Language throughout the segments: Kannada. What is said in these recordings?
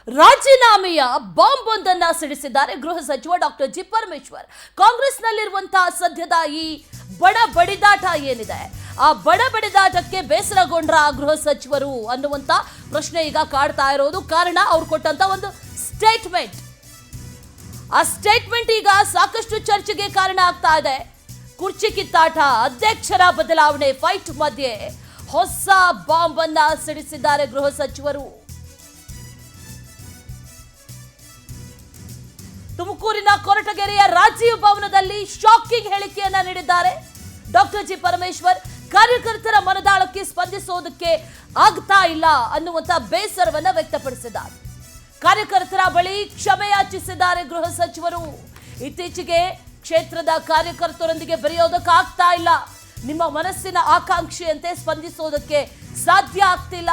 ರಾಜೀನಾಮೆಯ ಬಾಂಬ್ ಒಂದನ್ನ ಸಿಡಿಸಿದ್ದಾರೆ ಗೃಹ ಸಚಿವ ಡಾಕ್ಟರ್ ಜಿ ಪರಮೇಶ್ವರ್. ಕಾಂಗ್ರೆಸ್ನಲ್ಲಿರುವಂತಹ ಸದ್ಯದ ಈ ಬಡ ಬಡಿದಾಟ ಏನಿದೆ, ಆ ಬಡ ಬಡಿದಾಟಕ್ಕೆ ಬೇಸರಗೊಂಡ್ರ ಗೃಹ ಸಚಿವರು ಅನ್ನುವಂತ ಪ್ರಶ್ನೆ ಈಗ ಕಾಡ್ತಾ ಇರೋದು. ಕಾರಣ ಅವ್ರು ಕೊಟ್ಟಂತ ಒಂದು ಸ್ಟೇಟ್ಮೆಂಟ್. ಆ ಸ್ಟೇಟ್ಮೆಂಟ್ ಈಗ ಸಾಕಷ್ಟು ಚರ್ಚೆಗೆ ಕಾರಣ ಆಗ್ತಾ ಇದೆ. ಕುರ್ಚಿ ಕಿತ್ತಾಟ, ಅಧ್ಯಕ್ಷರ ಬದಲಾವಣೆ ಫೈಟ್ ಮಧ್ಯೆ ಹೊಸ ಬಾಂಬ್ ಅನ್ನ ಸಿಡಿಸಿದ್ದಾರೆ ಗೃಹ ಸಚಿವರು. ತುಮಕೂರಿನ ಕೊರಟಗೆರೆಯ ರಾಜೀವ್ ಭವನದಲ್ಲಿ ಶಾಕಿಂಗ್ ಹೇಳಿಕೆಯನ್ನ ನೀಡಿದ್ದಾರೆ ಡಾಕ್ಟರ್ ಜಿ ಪರಮೇಶ್ವರ್. ಕಾರ್ಯಕರ್ತರ ಮನದಾಳಕ್ಕೆ ಸ್ಪಂದಿಸೋದಕ್ಕೆ ಆಗ್ತಾ ಇಲ್ಲ ಅನ್ನುವಂತ ಬೇಸರವನ್ನ ವ್ಯಕ್ತಪಡಿಸಿದ್ದಾರೆ. ಕಾರ್ಯಕರ್ತರ ಬಳಿ ಕ್ಷಮೆ ಯಾಚಿಸಿದ್ದಾರೆ ಗೃಹ ಸಚಿವರು. ಇತ್ತೀಚೆಗೆ ಕ್ಷೇತ್ರದ ಕಾರ್ಯಕರ್ತರೊಂದಿಗೆ ಬೆರೆಯೋದಕ್ಕಾಗ್ತಾ ಇಲ್ಲ, ನಿಮ್ಮ ಮನಸ್ಸಿನ ಆಕಾಂಕ್ಷೆಯಂತೆ ಸ್ಪಂದಿಸೋದಕ್ಕೆ ಸಾಧ್ಯ ಆಗ್ತಿಲ್ಲ.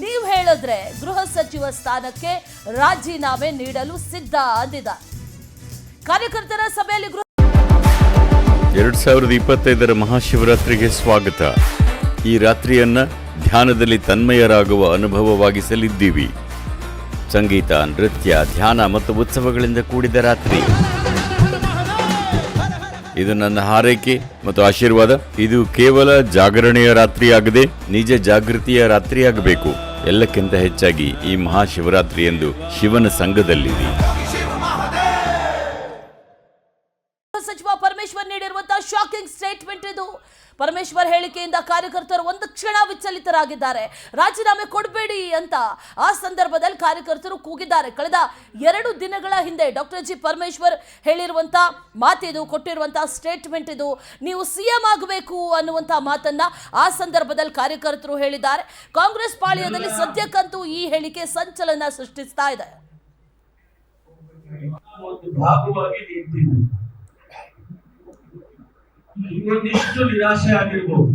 ನೀವು ಹೇಳಿದ್ರೆ ಗೃಹ ಸಚಿವ ಸ್ಥಾನಕ್ಕೆ ರಾಜೀನಾಮೆ ನೀಡಲು ಸಿದ್ಧ ಅಂದಿದ್ದಾರೆ. ಕಾರ್ಯಕರ್ತರ ಸಭೆಯಲ್ಲಿ 2025 ಮಹಾಶಿವರಾತ್ರಿಗೆ ಸ್ವಾಗತ. ಈ ರಾತ್ರಿಯನ್ನ ಧ್ಯಾನದಲ್ಲಿ ತನ್ಮಯರಾಗುವ ಅನುಭವವಾಗಿಸಲಿದ್ದೀವಿ. ಸಂಗೀತ, ನೃತ್ಯ, ಧ್ಯಾನ ಮತ್ತು ಉತ್ಸವಗಳಿಂದ ಕೂಡಿದ ರಾತ್ರಿ. ಇದು ನನ್ನ ಹಾರೈಕೆ ಮತ್ತು ಆಶೀರ್ವಾದ. ಇದು ಕೇವಲ ಜಾಗರಣೆಯ ರಾತ್ರಿಯಾಗದೆ ನಿಜ ಜಾಗೃತಿಯ ರಾತ್ರಿಯಾಗಬೇಕು. ಎಲ್ಲಕ್ಕಿಂತ ಹೆಚ್ಚಾಗಿ ಈ ಮಹಾಶಿವರಾತ್ರಿ ಎಂದು ಶಿವನ ಸಂಘದಲ್ಲಿದೆ. ಸಚಿವ ಪರಮೇಶ್ವರ್ ನೀಡಿರುವಂತಹ ಶಾಕಿಂಗ್ ಸ್ಟೇಟ್ಮೆಂಟ್ ಇದು. ಪರಮೇಶ್ವರ್ ಹೇಳಿಕೆಯಿಂದ ಕಾರ್ಯಕರ್ತರು ಒಂದು ಕ್ಷಣ ವಿಚಲಿತರಾಗಿದ್ದಾರೆ. ರಾಜೀನಾಮೆ ಕೊಡಬೇಡಿ ಅಂತ ಆ ಸಂದರ್ಭದಲ್ಲಿ ಕಾರ್ಯಕರ್ತರು ಕೂಗಿದ್ದಾರೆ. ಕಳೆದ 2 ದಿನಗಳ ಹಿಂದೆ ಡಾಕ್ಟರ್ ಜಿ ಪರಮೇಶ್ವರ್ ಹೇಳಿರುವಂತ ಮಾತಿದು, ಕೊಟ್ಟಿರುವಂತಹ ಸ್ಟೇಟ್ಮೆಂಟ್ ಇದು. ನೀವು ಸಿಎಂ ಆಗಬೇಕು ಅನ್ನುವಂತ ಮಾತನ್ನ ಆ ಸಂದರ್ಭದಲ್ಲಿ ಕಾರ್ಯಕರ್ತರು ಹೇಳಿದ್ದಾರೆ. ಕಾಂಗ್ರೆಸ್ ಪಾಳ್ಯದಲ್ಲಿ ಸದ್ಯಕ್ಕಂತೂ ಈ ಹೇಳಿಕೆ ಸಂಚಲನ ಸೃಷ್ಟಿಸ್ತಾ ಇದೆ. ಇನ್ನೊಂದಿಷ್ಟು ನಿರಾಶೆ ಆಗಿರ್ಬೋದು.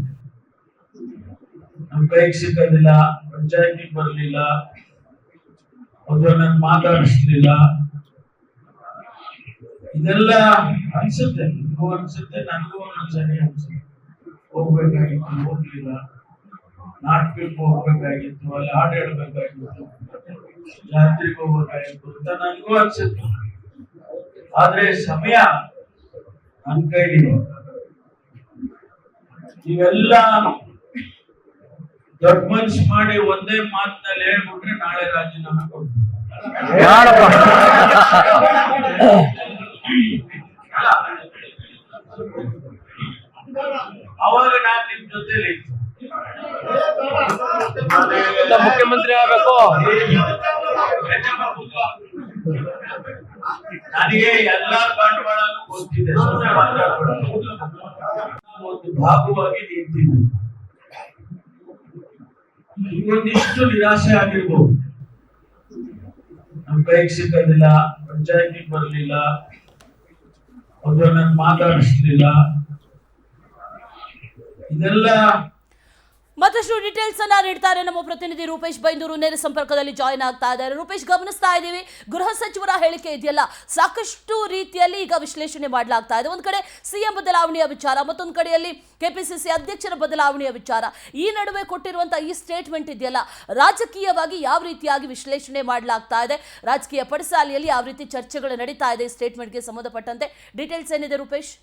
ನಮ್ಮ ಕೈಗೆ ಸಿಕ್ಕೋದಿಲ್ಲ, ಪಂಚಾಯತಿಗೆ ಬರಲಿಲ್ಲ, ಅವ್ರನ್ನ ಮಾತಾಡಿಸ್ಲಿಲ್ಲ, ಇದೆಲ್ಲ ಅನ್ಸುತ್ತೆ. ನಿಮಗೂ ಅನ್ಸುತ್ತೆ, ನನಗೂ ಒಂದೊಂದ್ಸರಿ ಅನ್ಸುತ್ತೆ. ಹೋಗ್ಬೇಕಾಗಿತ್ತು, ಹೋಗ್ಲಿಲ್ಲ. ನಾಟಕಕ್ಕೆ ಹೋಗ್ಬೇಕಾಗಿತ್ತು, ಅಲ್ಲಿ ಹಾಡು ಹೇಳ್ಬೇಕಾಗಿತ್ತು, ಜಾತ್ರೆಗೆ ಹೋಗ್ಬೇಕಾಗಿತ್ತು ಅಂತ ನನಗೂ ಅನ್ಸುತ್ತೆ. ಆದ್ರೆ ಸಮಯ ನನ್ನ ಕೈಲಿದೆ. ನೀವೆಲ್ಲ ದೊಡ್ಡ ಮನ್ಸು ಮಾಡಿ ಒಂದೇ ಮಾತಿನಲ್ಲಿ ಹೇಳ್ಬಿಟ್ರೆ ನಾಳೆ ರಾಜೀನಾಮೆ ಕೊಡ್ತೀನಿ. ಅವಾಗ ನಾನು ನಿಮ್ ಜೊತೆಲಿ ಮುಖ್ಯಮಂತ್ರಿ ಆಗಬೇಕು. ನನಗೆ ಎಲ್ಲಾ ಬಂಡವಾಳನೂ ಗೊತ್ತಿದೆ, ಸುಮ್ಮನೆ ಮಾತಾಡ್ಬೇಡ. ಒಂದು ಭಾಗವಾಗಿ ನಿಂತಿದ್ದೆ. ಇನ್ನೊಂದಿಷ್ಟು ನಿರಾಶೆ ಆಗಿರ್ಬೋದು. ನಮ್ಮ ಕೈಗೆ ಸಿಕ್ಕೋದಿಲ್ಲ, ಪಂಚಾಯತಿಗೆ ಬರಲಿಲ್ಲ, ಅವ್ರನ್ನ ಮಾತಾಡಿಸ್ಲಿಲ್ಲ, ಇದೆಲ್ಲ ಮತ್ತಷ್ಟು ಡೀಟೇಲ್ಸ್ ಅನ್ನ ನೀಡ್ತಾರೆ ನಮ್ಮ ಪ್ರತಿನಿಧಿ ರೂಪೇಶ್ ಬೈಂದೂರು. ನೇರ ಸಂಪರ್ಕದಲ್ಲಿ ಜಾಯಿನ್ ಆಗ್ತಾ ಇದ್ದಾರೆ. ರೂಪೇಶ್, ಗಮನಿಸ್ತಾ ಇದ್ದೀವಿ, ಗೃಹ ಸಚಿವರ ಹೇಳಿಕೆ ಇದೆಯಲ್ಲ, ಸಾಕಷ್ಟು ರೀತಿಯಲ್ಲಿ ಈಗ ವಿಶ್ಲೇಷಣೆ ಮಾಡಲಾಗ್ತಾ ಇದೆ. ಒಂದ್ ಕಡೆ ಸಿಎಂ ಬದಲಾವಣೆಯ ವಿಚಾರ, ಮತ್ತೊಂದು ಕಡೆಯಲ್ಲಿ ಕೆಪಿಸಿಸಿ ಅಧ್ಯಕ್ಷರ ಬದಲಾವಣೆಯ ವಿಚಾರ. ಈ ನಡುವೆ ಕೊಟ್ಟಿರುವಂತಹ ಈ ಸ್ಟೇಟ್ಮೆಂಟ್ ಇದೆಯಲ್ಲ, ರಾಜಕೀಯವಾಗಿ ಯಾವ ರೀತಿಯಾಗಿ ವಿಶ್ಲೇಷಣೆ ಮಾಡಲಾಗ್ತಾ ಇದೆ, ರಾಜಕೀಯ ಪಡಸಾಲೆಯಲ್ಲಿ ಯಾವ ರೀತಿ ಚರ್ಚೆಗಳು ನಡೀತಾ ಇದೆ, ಸ್ಟೇಟ್ಮೆಂಟ್ಗೆ ಸಂಬಂಧಪಟ್ಟಂತೆ ಡೀಟೇಲ್ಸ್ ಏನಿದೆ ರೂಪೇಶ್?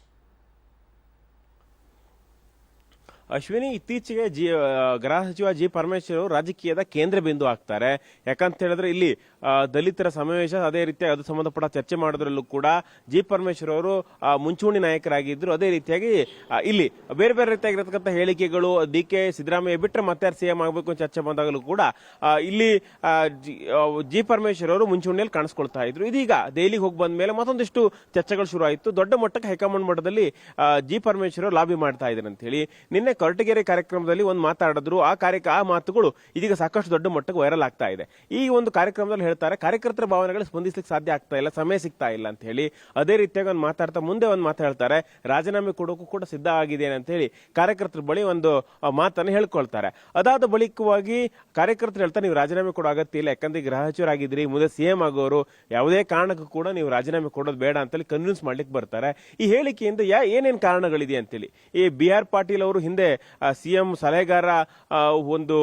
ಅಶ್ವಿನಿ, ಇತ್ತೀಚೆಗೆ ಗೃಹ ಸಚಿವ ಜಿ ಪರಮೇಶ್ವರ್ ಅವರು ರಾಜಕೀಯದ ಕೇಂದ್ರ ಬಿಂದು ಆಗ್ತಾರೆ. ಯಾಕಂತ ಹೇಳಿದ್ರೆ ಇಲ್ಲಿ ದಲಿತರ ಸಮಾವೇಶ, ಅದೇ ರೀತಿಯಾಗಿ ಅದು ಸಂಬಂಧಪಟ್ಟ ಚರ್ಚೆ ಮಾಡೋದ್ರಲ್ಲೂ ಕೂಡ ಜಿ ಪರಮೇಶ್ವರ್ ಅವರು ಮುಂಚೂಣಿ ನಾಯಕರಾಗಿದ್ರು. ಅದೇ ರೀತಿಯಾಗಿ ಇಲ್ಲಿ ಬೇರೆ ಬೇರೆ ರೀತಿಯಾಗಿರತಕ್ಕಂಥ ಹೇಳಿಕೆಗಳು, ಡಿ.ಕೆ. ಸಿದ್ದರಾಮಯ್ಯ ಬಿಟ್ಟರೆ ಮತ್ತೆ ಯಾರು ಸಿಎಂ ಆಗಬೇಕು ಅಂತ ಚರ್ಚೆ ಬಂದಾಗಲೂ ಕೂಡ ಇಲ್ಲಿ ಜಿ ಪರಮೇಶ್ವರ್ ಅವರು ಮುಂಚೂಣಿಯಲ್ಲಿ ಕಾಣಿಸ್ಕೊಳ್ತಾ ಇದ್ರು. ಇದೀಗ ದೆಹಲಿಗೆ ಹೋಗಿ ಬಂದ ಮೇಲೆ ಮತ್ತೊಂದಿಷ್ಟು ಚರ್ಚೆಗಳು ಶುರು ಆಯಿತು. ದೊಡ್ಡ ಮಟ್ಟಕ್ಕೆ ಹೈಕಮಾಂಡ್ ಮಟ್ಟದಲ್ಲಿ ಜಿ ಪರಮೇಶ್ವರ್ ಅವರು ಲಾಬಿ ಮಾಡ್ತಾ ಇದ್ದಾರೆ ಅಂತ ಹೇಳಿ ನಿನ್ನೆ ಕೊರಟಗೆರೆ ಕಾರ್ಯಕ್ರಮದಲ್ಲಿ ಒಂದು ಮಾತಾಡಿದ್ರು. ಆ ಮಾತುಗಳು ಇದೀಗ ಸಾಕಷ್ಟು ದೊಡ್ಡ ಮಟ್ಟಕ್ಕೆ ವೈರಲ್ ಆಗ್ತಾ ಇದೆ. ಈ ಒಂದು ಕಾರ್ಯಕ್ರಮದಲ್ಲಿ ಹೇಳ್ತಾರೆ, ಕಾರ್ಯಕರ್ತರ ಭಾವನೆಗಳು ಸ್ಪಂದಿಸಲಿಕ್ಕೆ ಸಾಧ್ಯ ಆಗ್ತಾ ಇಲ್ಲ, ಸಮಯ ಸಿಗ್ತಾ ಇಲ್ಲ ಅಂತ ಹೇಳಿ. ಅದೇ ರೀತಿಯಾಗಿ ಒಂದು ಮಾತಾಡ್ತಾ ಮುಂದೆ ಒಂದು ಮಾತು ಹೇಳ್ತಾರೆ, ರಾಜೀನಾಮೆ ಕೊಡೋಕ್ಕೂ ಕೂಡ ಸಿದ್ಧ ಆಗಿದೆ ಅಂತ ಹೇಳಿ ಕಾರ್ಯಕರ್ತರ ಬಳಿ ಒಂದು ಮಾತನ್ನು ಹೇಳ್ಕೊಳ್ತಾರೆ. ಅದಾದ ಬಳಿಕವಾಗಿ ಕಾರ್ಯಕರ್ತರು ಹೇಳ್ತಾರೆ, ನೀವು ರಾಜೀನಾಮೆ ಕೊಡೋ ಅಗತ್ಯ ಇಲ್ಲ, ಯಾಕಂದ್ರೆ ಗೃಹ ಸಚಿವರಾಗಿದ್ರಿ, ಮುಂದೆ ಸಿಎಂ ಆಗೋರು, ಯಾವುದೇ ಕಾರಣಕ್ಕೂ ಕೂಡ ನೀವು ರಾಜೀನಾಮೆ ಕೊಡೋದು ಬೇಡ ಅಂತೇಳಿ ಕನ್ವಿನ್ಸ್ ಮಾಡ್ಲಿಕ್ಕೆ ಬರ್ತಾರೆ. ಈ ಹೇಳಿಕೆಯಿಂದ ಏನೇನು ಕಾರಣಗಳಿದೆ ಅಂತೇಳಿ ಈ ಬಿ ಆರ್ ಪಾಟೀಲ್ ಅವರು ಹಿಂದೆ ಹಿಂದೆ ಸಿಎಂ ಸಲಹೆಗಾರ ಒಂದು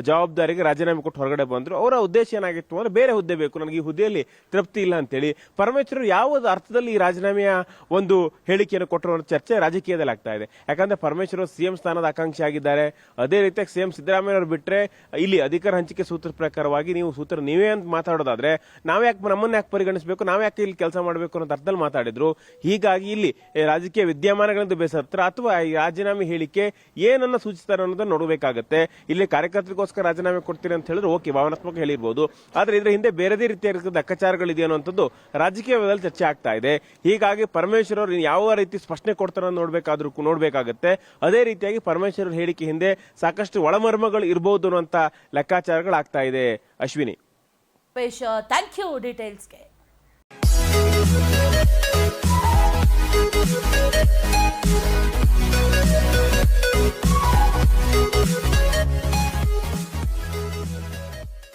ಜವಾಬ್ದಾರಿಗೆ ರಾಜೀನಾಮೆ ಕೊಟ್ಟು ಹೊರಗಡೆ ಬಂದ್ರು. ಅವರ ಉದ್ದೇಶ ಏನಾಗಿತ್ತು ಅಂದ್ರೆ ಬೇರೆ ಹುದ್ದೆ ಬೇಕು, ನನಗೆ ಈ ಹುದ್ದೆಯಲ್ಲಿ ತೃಪ್ತಿ ಇಲ್ಲ ಅಂತೇಳಿ. ಪರಮೇಶ್ವರ್ ಯಾವ ಅರ್ಥದಲ್ಲಿ ಈ ರಾಜೀನಾಮೆಯ ಒಂದು ಹೇಳಿಕೆಯನ್ನು ಕೊಟ್ಟರು ಅನ್ನೋ ಚರ್ಚೆ ರಾಜಕೀಯದಲ್ಲಿ ಆಗ್ತಾ ಇದೆ. ಯಾಕಂದ್ರೆ ಪರಮೇಶ್ವರ್ ಸಿಎಂ ಸ್ಥಾನದ ಆಕಾಂಕ್ಷಿ ಆಗಿದ್ದಾರೆ. ಅದೇ ರೀತಿಯಾಗಿ ಸಿಎಂ ಸಿದ್ದರಾಮಯ್ಯ ಅವರು ಬಿಟ್ರೆ ಇಲ್ಲಿ ಅಧಿಕಾರ ಹಂಚಿಕೆ ಸೂತ್ರ ಪ್ರಕಾರವಾಗಿ ನೀವು ಸೂತ್ರ ನೀವೇ ಅಂತ ಮಾತಾಡೋದಾದ್ರೆ ನಮ್ಮನ್ನ ಯಾಕೆ ಪರಿಗಣಿಸಬೇಕು, ನಾವ್ ಯಾಕೆ ಇಲ್ಲಿ ಕೆಲಸ ಮಾಡಬೇಕು ಅನ್ನೋ ಅರ್ಥದಲ್ಲಿ ಮಾತಾಡಿದ್ರು. ಹೀಗಾಗಿ ಇಲ್ಲಿ ರಾಜಕೀಯ ವಿದ್ಯಮಾನಗಳಿಂದ ಬೇಸತ್ರ ಅಥವಾ ಈ ರಾಜೀನಾಮೆ ಹೇಳಿಕೆ ಏನನ್ನ ಸೂಚಿಸ್ತಾರೆ ಅನ್ನೋದನ್ನ ನೋಡಬೇಕಾಗತ್ತೆ. ಇಲ್ಲಿ ಕಾರ್ಯಕರ್ತರಿಗೋಸ್ಕರ ರಾಜೀನಾಮೆ ಕೊಡ್ತೀರಿ ಅಂತ ಹೇಳಿದ್ರೆ ಓಕೆ, ಭಾವನಾತ್ಮಕ ಹೇಳಿರ್ಬೋದು. ಆದ್ರೆ ಇದ್ರ ಹಿಂದೆ ಬೇರೆದೇ ರೀತಿಯ ಲೆಕ್ಕಾಚಾರಗಳಿದೆಯೋ ಅನ್ನೋಂಥದ್ದು ರಾಜಕೀಯದಲ್ಲಿ ಚರ್ಚೆ ಆಗ್ತಾ ಇದೆ. ಹೀಗಾಗಿ ಪರಮೇಶ್ವರ್ ಅವರು ಯಾವ ರೀತಿ ಸ್ಪಷ್ಟನೆ ಕೊಡ್ತಾರೆ ನೋಡ್ಬೇಕಾಗತ್ತೆ. ಅದೇ ರೀತಿಯಾಗಿ ಪರಮೇಶ್ವರ್ ಹೇಳಿಕೆ ಹಿಂದೆ ಸಾಕಷ್ಟು ಒಳಮರ್ಮಗಳು ಇರಬಹುದು ಅನ್ನುವಂತ ಲೆಕ್ಕಾಚಾರಗಳಾಗ್ತಾ ಇದೆ. Ashwini, thank you ಡೀಟೇಲ್ಸ್ಗೆ.